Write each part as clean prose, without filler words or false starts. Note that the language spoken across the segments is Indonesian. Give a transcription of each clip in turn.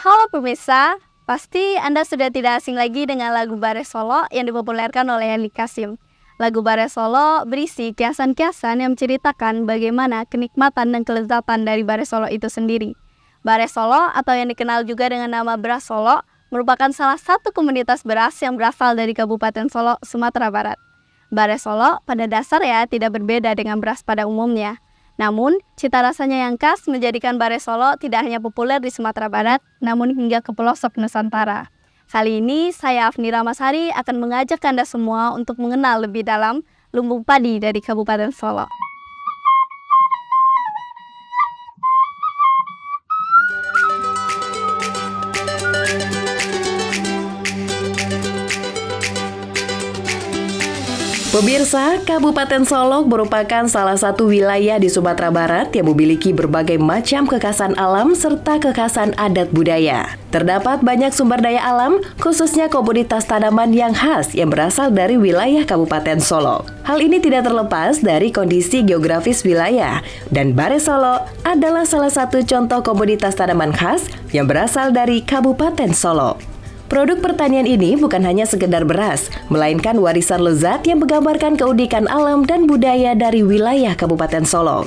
Halo pemirsa, pasti Anda sudah tidak asing lagi dengan lagu Bare Solo yang dipopulerkan oleh Ali Kasim. Lagu Bare Solo berisi kiasan-kiasan yang menceritakan bagaimana kenikmatan dan kelezatan dari Bare Solo itu sendiri. Bare Solo atau yang dikenal juga dengan nama beras Solo merupakan salah satu komunitas beras yang berasal dari Kabupaten Solo, Sumatera Barat. Bare Solo pada dasarnya tidak berbeda dengan beras pada umumnya. Namun, cita rasanya yang khas menjadikan Bare Solo tidak hanya populer di Sumatera Barat, namun hingga ke pelosok Nusantara. Kali ini, saya Afni Ramasari akan mengajak Anda semua untuk mengenal lebih dalam lumbung padi dari Kabupaten Solo. Pemirsa, Kabupaten Solo merupakan salah satu wilayah di Sumatera Barat yang memiliki berbagai macam kekhasan alam serta kekhasan adat budaya. Terdapat banyak sumber daya alam, khususnya komoditas tanaman yang khas yang berasal dari wilayah Kabupaten Solo. Hal ini tidak terlepas dari kondisi geografis wilayah, dan Bare Solo adalah salah satu contoh komoditas tanaman khas yang berasal dari Kabupaten Solo. Produk pertanian ini bukan hanya sekedar beras, melainkan warisan lezat yang menggambarkan keunikan alam dan budaya dari wilayah Kabupaten Solo.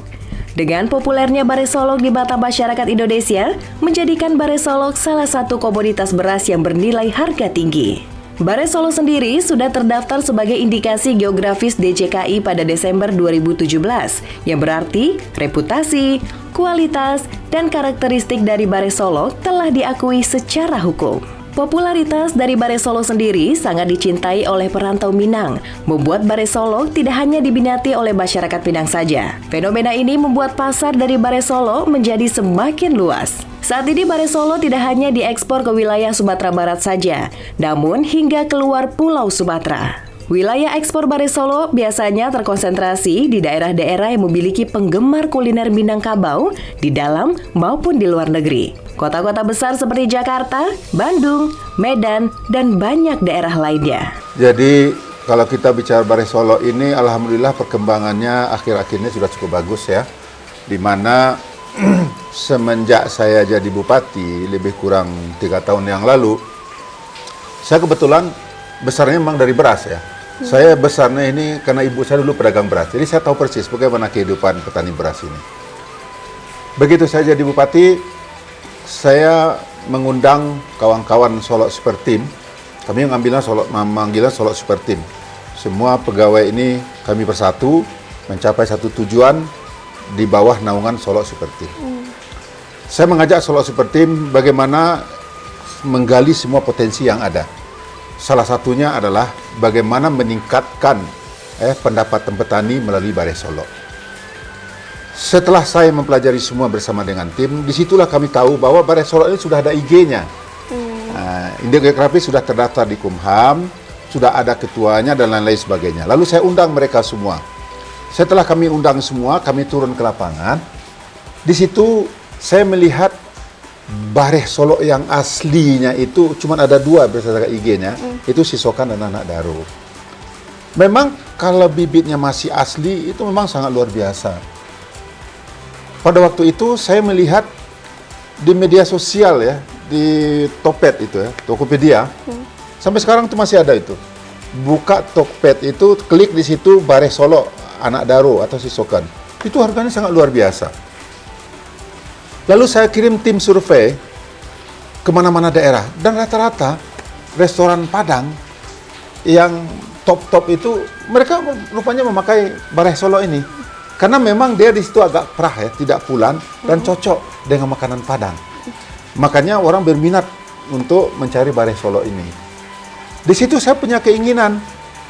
Dengan populernya Bare Solo di mata masyarakat Indonesia, menjadikan Bare Solo salah satu komoditas beras yang bernilai harga tinggi. Bare Solo sendiri sudah terdaftar sebagai indikasi geografis DJKI pada Desember 2017, yang berarti reputasi, kualitas, dan karakteristik dari Bare Solo telah diakui secara hukum. Popularitas dari Bare Solo sendiri sangat dicintai oleh perantau Minang, membuat Bare Solo tidak hanya diminati oleh masyarakat Minang saja. Fenomena ini membuat pasar dari Bare Solo menjadi semakin luas. Saat ini Bare Solo tidak hanya diekspor ke wilayah Sumatera Barat saja, namun hingga keluar Pulau Sumatera. Wilayah ekspor Bare Solo biasanya terkonsentrasi di daerah-daerah yang memiliki penggemar kuliner Minangkabau di dalam maupun di luar negeri. Kota-kota besar seperti Jakarta, Bandung, Medan, dan banyak daerah lainnya. Jadi kalau kita bicara Bare Solo ini, alhamdulillah perkembangannya akhir-akhir ini sudah cukup bagus ya. Di mana semenjak saya jadi bupati lebih kurang 3 tahun yang lalu, saya kebetulan besarnya memang dari beras ya. Saya besarnya ini karena ibu saya dulu pedagang beras, jadi saya tahu persis bagaimana kehidupan petani beras ini. Begitu saya jadi bupati, saya mengundang kawan-kawan Solo Super Team. Kami manggilnya Solo Super Team. Semua pegawai ini kami bersatu mencapai satu tujuan di bawah naungan Solo Super Team. Saya mengajak Solo Super Team bagaimana menggali semua potensi yang ada. Salah satunya adalah bagaimana meningkatkan pendapatan petani melalui Bare Solo. Setelah saya mempelajari semua bersama dengan tim, disitulah kami tahu bahwa Bare Solo ini sudah ada IG-nya. Indeks geografis sudah terdaftar di Kumham, sudah ada ketuanya dan lain-lain sebagainya. Lalu saya undang mereka semua. Setelah kami undang semua, kami turun ke lapangan. Di situ saya melihat Bare Solo yang aslinya itu cuma ada 2 berdasarkan IG-nya, itu Sisokan dan Anak Daru. Memang kalau bibitnya masih asli, itu memang sangat luar biasa. Pada waktu itu saya melihat di media sosial ya, di Tokped itu ya, Tokopedia, sampai sekarang itu masih ada itu. Buka Tokped itu, klik di situ Bare Solo, Anak Daru atau Sisokan. Itu harganya sangat luar biasa. Lalu saya kirim tim survei kemana-mana daerah, dan rata-rata restoran Padang yang top-top itu mereka rupanya memakai Bare Solo ini. Karena memang dia di situ agak perah ya, tidak pulan dan cocok dengan makanan Padang. Makanya orang berminat untuk mencari Bare Solo ini. Di situ saya punya keinginan.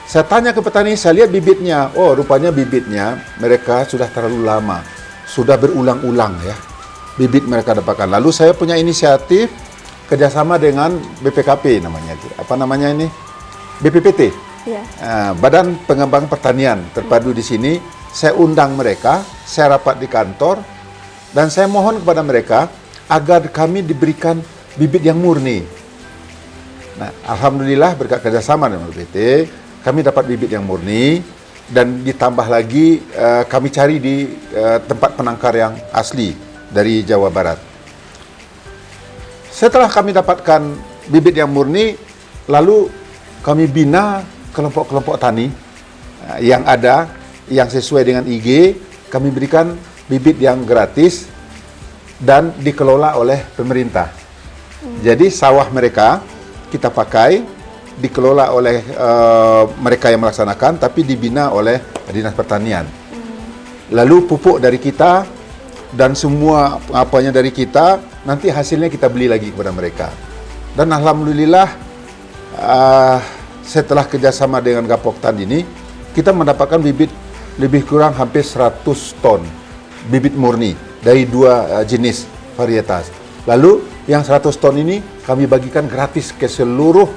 Saya tanya ke petani, saya lihat bibitnya. Oh, rupanya bibitnya mereka sudah terlalu lama. Sudah berulang-ulang ya. Bibit mereka dapatkan. Lalu saya punya inisiatif kerjasama dengan BPKP namanya. Apa namanya ini? BPPT. Ya. Badan Pengembangan Pertanian terpadu di sini. Saya undang mereka, saya rapat di kantor, dan saya mohon kepada mereka agar kami diberikan bibit yang murni. Nah, alhamdulillah berkat kerjasama dengan BPT, kami dapat bibit yang murni, dan ditambah lagi kami cari di tempat penangkar yang asli dari Jawa Barat. setelah kami dapatkan bibit yang murni, lalu kami bina kelompok-kelompok tani yang ada, yang sesuai dengan IG, kami berikan bibit yang gratis dan dikelola oleh pemerintah. Jadi sawah mereka kita pakai, dikelola oleh mereka yang melaksanakan, tapi dibina oleh Dinas Pertanian. Lalu pupuk dari kita dan semua apanya dari kita, nanti hasilnya kita beli lagi kepada mereka. Dan alhamdulillah setelah kerjasama dengan Gapoktan ini, kita mendapatkan bibit lebih kurang hampir 100 ton bibit murni dari 2 jenis varietas. Lalu yang 100 ton ini kami bagikan gratis ke seluruh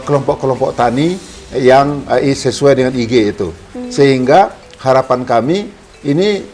kelompok-kelompok tani yang sesuai dengan IG itu. Sehingga harapan kami ini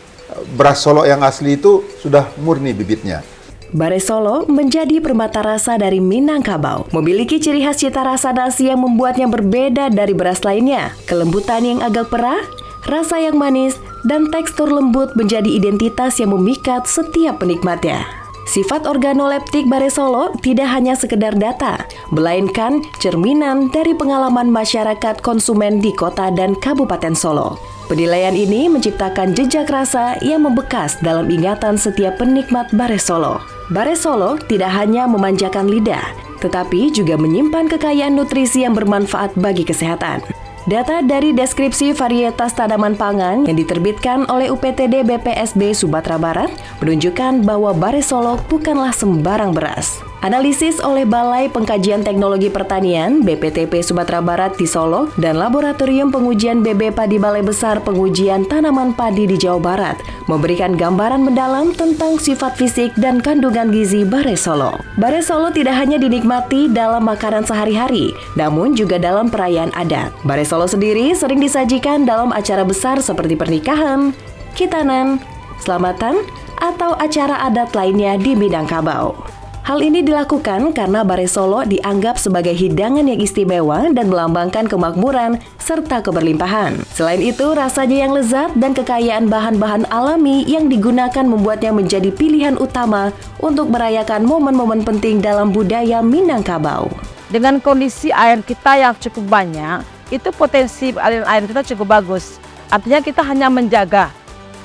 beras Solok yang asli itu sudah murni bibitnya. Bare Solo menjadi permata rasa dari Minangkabau. Memiliki ciri khas cita rasa nasi yang membuatnya berbeda dari beras lainnya. Kelembutan yang agak perah, rasa yang manis, dan tekstur lembut menjadi identitas yang memikat setiap penikmatnya. Sifat organoleptik Bare Solo tidak hanya sekedar data, melainkan cerminan dari pengalaman masyarakat konsumen di kota dan Kabupaten Solo. Penilaian ini menciptakan jejak rasa yang membekas dalam ingatan setiap penikmat Bare Solo. Bare Solo tidak hanya memanjakan lidah, tetapi juga menyimpan kekayaan nutrisi yang bermanfaat bagi kesehatan. Data dari deskripsi varietas tanaman pangan yang diterbitkan oleh UPTD BPSB Sumatera Barat menunjukkan bahwa Bare Solo bukanlah sembarang beras. Analisis oleh Balai Pengkajian Teknologi Pertanian BPTP Sumatera Barat di Solo dan Laboratorium Pengujian BB Padi Balai Besar Pengujian Tanaman Padi di Jawa Barat memberikan gambaran mendalam tentang sifat fisik dan kandungan gizi Bare Solo. Bare Solo tidak hanya dinikmati dalam makanan sehari-hari, namun juga dalam perayaan adat. Bare Solo sendiri sering disajikan dalam acara besar seperti pernikahan, khitanan, selamatan, atau acara adat lainnya di Minangkabau. Hal ini dilakukan karena Bare Solo dianggap sebagai hidangan yang istimewa dan melambangkan kemakmuran serta keberlimpahan. Selain itu, rasanya yang lezat dan kekayaan bahan-bahan alami yang digunakan membuatnya menjadi pilihan utama untuk merayakan momen-momen penting dalam budaya Minangkabau. Dengan kondisi air kita yang cukup banyak, itu potensi aliran air kita cukup bagus. Artinya kita hanya menjaga.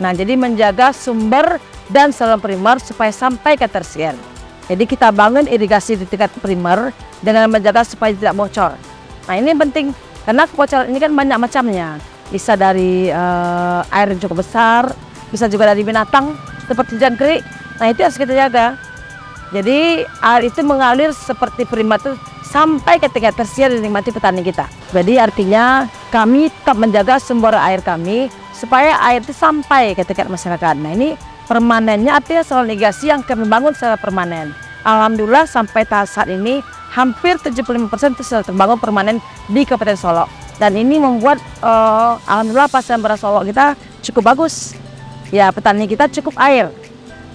Nah, jadi menjaga sumber dan saluran primer supaya sampai ke tersier. Jadi kita bangun irigasi di tingkat primer dengan menjaga supaya tidak bocor. Nah ini penting karena kebocoran ini kan banyak macamnya. Bisa dari air yang cukup besar, bisa juga dari binatang seperti jangkrik. Nah itu harus kita jaga. Jadi air itu mengalir seperti primer itu sampai ke tingkat tersier dinikmati petani kita. Jadi artinya kami tetap menjaga sumber air kami supaya air itu sampai ke tingkat masyarakat. Nah ini permanennya artinya saluran irigasi yang kami bangun secara permanen. Alhamdulillah sampai saat ini hampir 75% itu sudah terbangun permanen di Kabupaten Solok. Dan ini membuat alhamdulillah pasar beras Solok kita cukup bagus. Ya petani kita cukup air.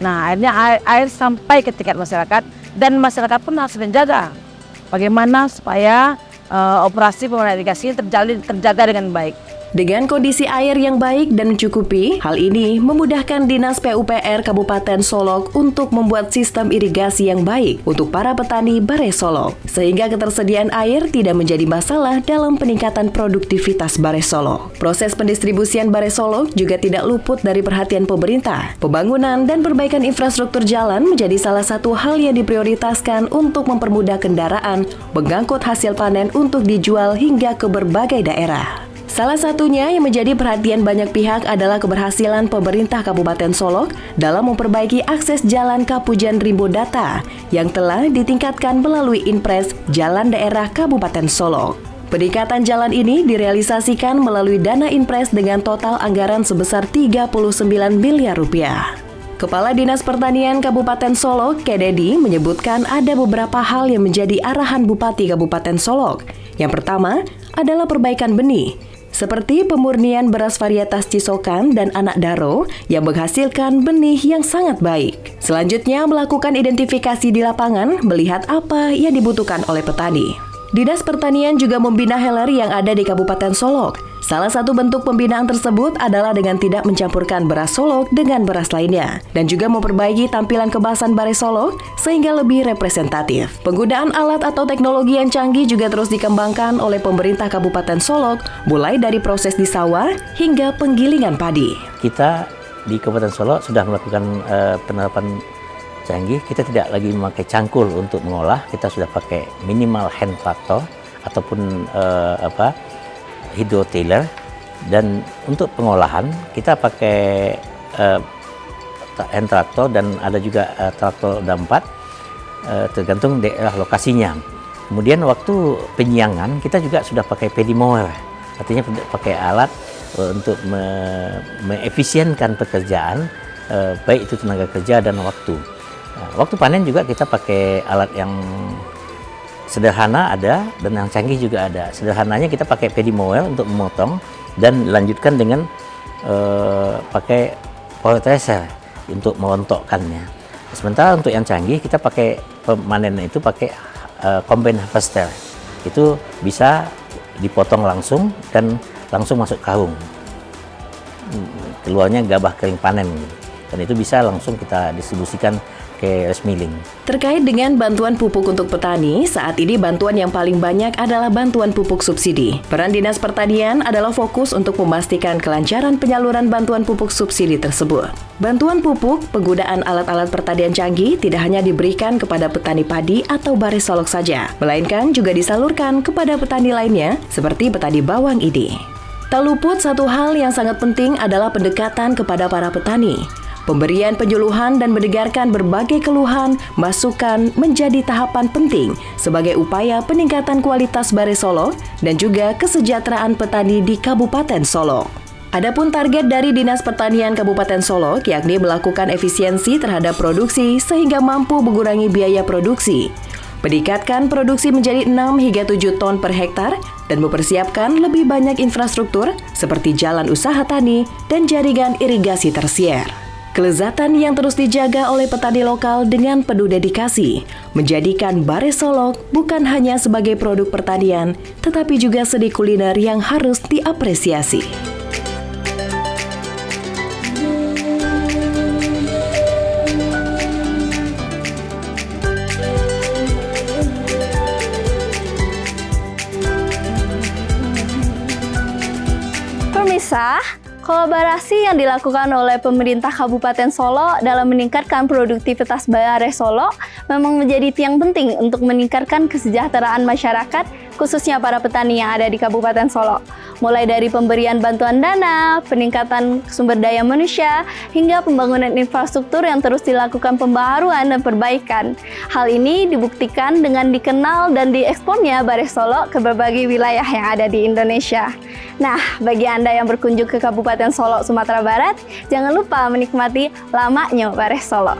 Nah akhirnya air sampai ke tingkat masyarakat dan masyarakat pun harus menjaga bagaimana supaya operasi pembangunan irigasi terjaga dengan baik. Dengan kondisi air yang baik dan mencukupi, hal ini memudahkan Dinas PUPR Kabupaten Solok untuk membuat sistem irigasi yang baik untuk para petani Bare Solok, sehingga ketersediaan air tidak menjadi masalah dalam peningkatan produktivitas Bare Solok. Proses pendistribusian Bare Solok juga tidak luput dari perhatian pemerintah. Pembangunan dan perbaikan infrastruktur jalan menjadi salah satu hal yang diprioritaskan untuk mempermudah kendaraan mengangkut hasil panen untuk dijual hingga ke berbagai daerah. Salah satunya yang menjadi perhatian banyak pihak adalah keberhasilan pemerintah Kabupaten Solok dalam memperbaiki akses jalan Kapujan Rimbo Data yang telah ditingkatkan melalui Inpres Jalan Daerah Kabupaten Solok. Peningkatan jalan ini direalisasikan melalui dana Inpres dengan total anggaran sebesar 39 miliar rupiah. Kepala Dinas Pertanian Kabupaten Solok, Kededi, menyebutkan ada beberapa hal yang menjadi arahan Bupati Kabupaten Solok. Yang pertama adalah perbaikan benih, seperti pemurnian beras varietas Cisokan dan Anak Daro yang menghasilkan benih yang sangat baik. Selanjutnya, melakukan identifikasi di lapangan, melihat apa yang dibutuhkan oleh petani. Dinas Pertanian juga membina heller yang ada di Kabupaten Solok. Salah satu bentuk pembinaan tersebut adalah dengan tidak mencampurkan beras Solok dengan beras lainnya dan juga memperbaiki tampilan kemasan Bare Solok sehingga lebih representatif. Penggunaan alat atau teknologi yang canggih juga terus dikembangkan oleh pemerintah Kabupaten Solok, mulai dari proses di sawah hingga penggilingan padi. Kita di Kabupaten Solok sudah melakukan penerapan canggih. Kita tidak lagi memakai cangkul untuk mengolah, kita sudah pakai minimal hand tractor ataupun hydro tiller, dan untuk pengolahan kita pakai hand tractor dan ada juga traktor roda 4 tergantung daerah lokasinya. Kemudian waktu penyiangan kita juga sudah pakai paddy mower, artinya pakai alat untuk mengefisienkan pekerjaan, baik itu tenaga kerja dan waktu. Waktu panen juga kita pakai alat yang sederhana ada dan yang canggih juga ada. Sederhananya kita pakai paddy mower untuk memotong dan dilanjutkan dengan pakai power thresher untuk merontokkannya. Sementara untuk yang canggih kita pakai pemanen itu pakai combine harvester. Itu bisa dipotong langsung dan langsung masuk karung. Keluarnya gabah kering panen dan itu bisa langsung kita distribusikan ke rice milling. Terkait dengan bantuan pupuk untuk petani, saat ini bantuan yang paling banyak adalah bantuan pupuk subsidi. Peran Dinas Pertanian adalah fokus untuk memastikan kelancaran penyaluran bantuan pupuk subsidi tersebut. Bantuan pupuk, penggunaan alat-alat pertanian canggih tidak hanya diberikan kepada petani padi atau Bare Solok saja, melainkan juga disalurkan kepada petani lainnya seperti petani bawang ini. Tak luput satu hal yang sangat penting adalah pendekatan kepada para petani. Pemberian penyuluhan dan mendengarkan berbagai keluhan, masukan menjadi tahapan penting sebagai upaya peningkatan kualitas Bare Solok dan juga kesejahteraan petani di Kabupaten Solok. Adapun target dari Dinas Pertanian Kabupaten Solok yakni melakukan efisiensi terhadap produksi sehingga mampu mengurangi biaya produksi, meningkatkan produksi menjadi 6 hingga 7 ton per hektar, dan mempersiapkan lebih banyak infrastruktur seperti jalan usaha tani dan jaringan irigasi tersier. Kelezatan yang terus dijaga oleh petani lokal dengan penuh dedikasi menjadikan Bare Solok bukan hanya sebagai produk pertanian, tetapi juga seni kuliner yang harus diapresiasi. Pemirsa, kolaborasi yang dilakukan oleh pemerintah Kabupaten Solok dalam meningkatkan produktivitas Bare Solok memang menjadi tiang penting untuk meningkatkan kesejahteraan masyarakat, khususnya para petani yang ada di Kabupaten Solok. Mulai dari pemberian bantuan dana, peningkatan sumber daya manusia, hingga pembangunan infrastruktur yang terus dilakukan pembaharuan dan perbaikan. Hal ini dibuktikan dengan dikenal dan diekspornya Bare Solok ke berbagai wilayah yang ada di Indonesia. Nah, bagi Anda yang berkunjung ke Kabupaten Solok, Sumatera Barat, jangan lupa menikmati lamanya Bare Solok.